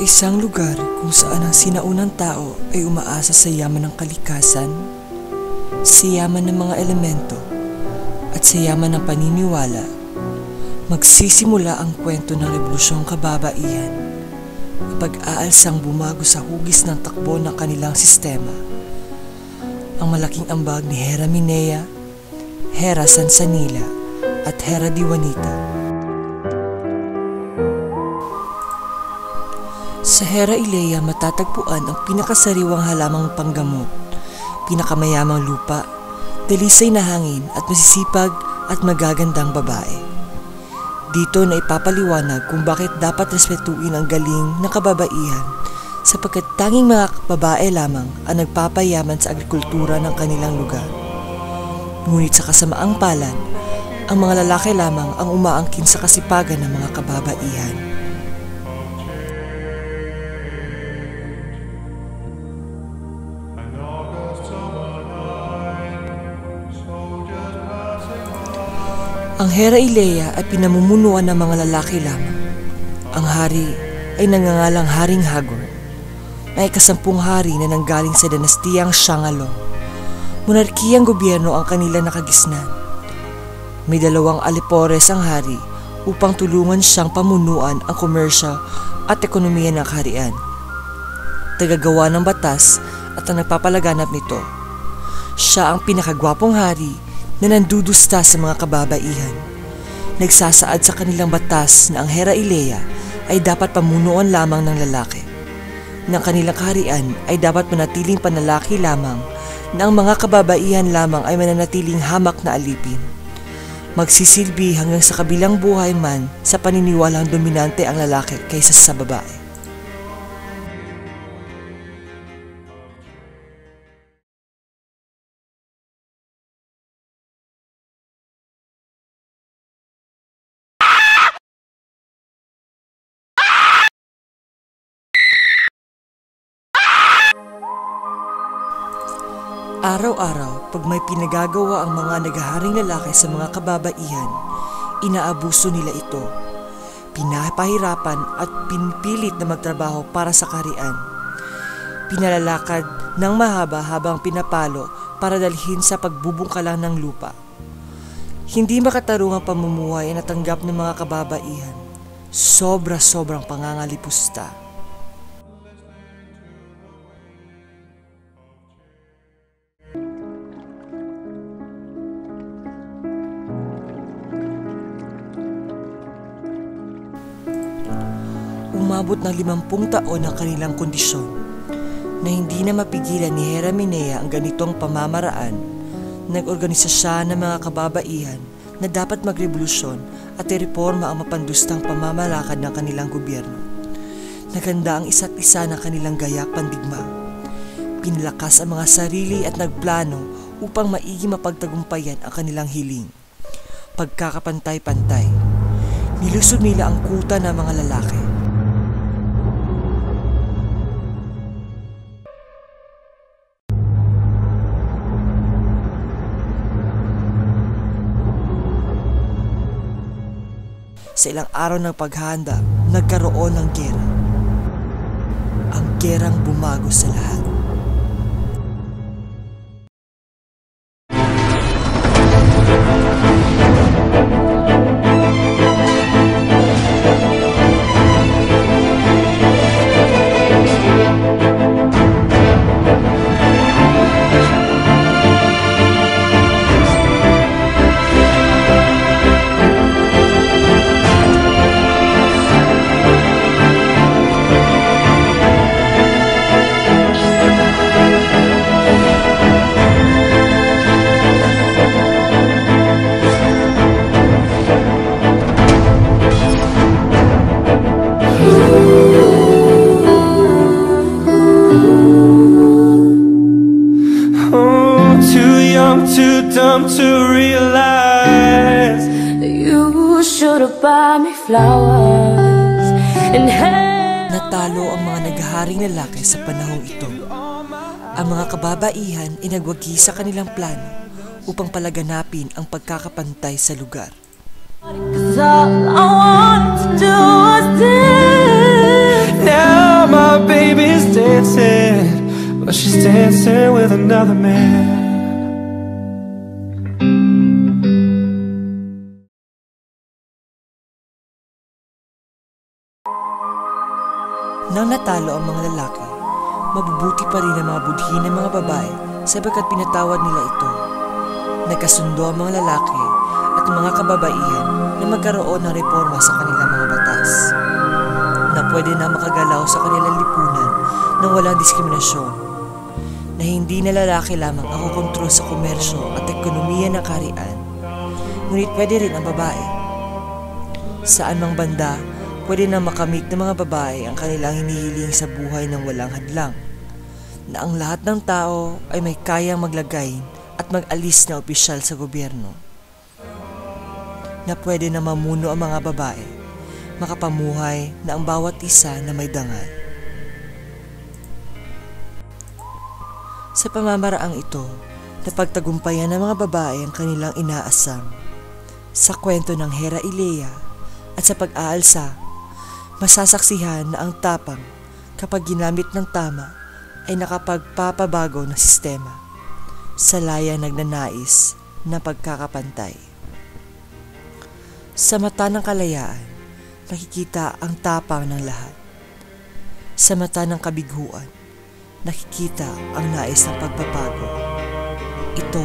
isang lugar kung saan ang sinaunang tao ay umaasa sa yaman ng kalikasan, sa yaman ng mga elemento, at sa yaman ng paniniwala, magsisimula ang kwento ng rebolusyong kababaihan, pag-aalsang bumago sa hugis ng takbo ng kanilang sistema. Ang malaking ambag ni Hera Minea, Hera Sansanila, at Hera Diwanita. Sa Hera Ilea matatagpuan ang pinakasariwang halamang panggamot, pinakamayamang lupa, dalisay na hangin at masisipag at magagandang babae. Dito na ipapaliwanag kung bakit dapat respetuin ang galing ng kababaihan sapagkat tanging mga babae lamang ang nagpapayaman sa agrikultura ng kanilang lugar. Ngunit sa kasamaang palad, ang mga lalaki lamang ang umaangkin sa kasipagan ng mga kababaihan. Ang Hera Ilea ay pinamumunuan ng mga lalaki lamang. Ang hari ay nangangalang Haring Hagor. May 10 hari na nanggaling sa dinastiyang Shangalo. Monarkiyang gobyerno ang kanila nakagisnan. May 2 alipores ang hari upang tulungan siyang pamunuan ang komersyo at ekonomiya ng kaharian. Tagagawa ng batas at ang nagpapalaganap nito. Siya ang pinakagwapong hari na nandudusta sa mga kababaihan. Nagsasaad sa kanilang batas na ang Hera Ilea ay dapat pamunuan lamang ng lalaki. Ng kanilang kaharian ay dapat manatiling panlalaki lamang na ang mga kababaihan lamang ay mananatiling hamak na alipin. Magsisilbi hanggang sa kabilang buhay man sa paniniwalang dominante ang lalaki kaysa sa babae. Araw-araw, pag may pinagagawa ang mga naghaharing lalaki sa mga kababaihan, inaabuso nila ito. Pinapahirapan at pinipilit na magtrabaho para sa kaharian. Pinalalakad ng mahaba habang pinapalo para dalhin sa pagbubungkalan ng lupa. Hindi makatarungang pamumuhay ang natanggap ng mga kababaihan. Sobra-sobrang pangangalipusta. Umabot ng 50 taon ang kanilang kondisyon na hindi na mapigilan ni Hera Minea ang ganitong pamamaraan. Nag-organisa siya ng mga kababaihan na dapat magrevolusyon at ireporma ang mapandustang pamamalakad ng kanilang gobyerno. Naganda ang isa't isa ng kanilang gayak pandigma. Pinlakas ang mga sarili at nagplano upang maigi mapagtagumpayan ang kanilang hiling. Pagkakapantay-pantay, nilusog nila ang kuta ng mga lalaki. Sa ilang araw ng paghahanda, nagkaroon ng gera. Ang gerang bumago sa lahat. Too dumb to realize that you should have bought me flowers and Natalo ang mga naghaharing lalaki sa panahong ito. Ang mga kababaihan ay nagwagi sa kanilang plano upang palaganapin ang pagkakapantay sa lugar. 'Cause all I want to do was dance. Now granted, but she's dancing with another man. Nang natalo ang mga lalaki, mabubuti pa rin ang mga budhi ng mga babae sapagkat pinatawad nila ito. Nagkasundo ang mga lalaki at mga kababaihan na magkaroon ng reforma sa kanilang mga batas, na pwede na makagalaw sa kanilang lipunan ng walang diskriminasyon, na hindi na lalaki lamang ang kukontrol sa komersyo at ekonomiya ng kaharian, ngunit pwede rin ang babae. Saan mang banda, pwede na makamit ng mga babae ang kanilang hinihiling sa buhay ng walang hadlang, na ang lahat ng tao ay may kayang maglagay at mag-alis na opisyal sa gobyerno, na pwede na mamuno ang mga babae, makapamuhay na ang bawat isa na may dangal. Sa pamamaraang ito, napagtagumpayan ng mga babae ang kanilang inaasam. Sa kwento ng Hera Ilea at sa pag-aalsa, masasaksihan na ang tapang kapag ginamit ng tama ay nakapagpapabago ng sistema sa layang nagnanais na pagkakapantay. Sa mata ng kalayaan, nakikita ang tapang ng lahat. Sa mata ng kabiguan, nakikita ang nais ng pagbabago. Ito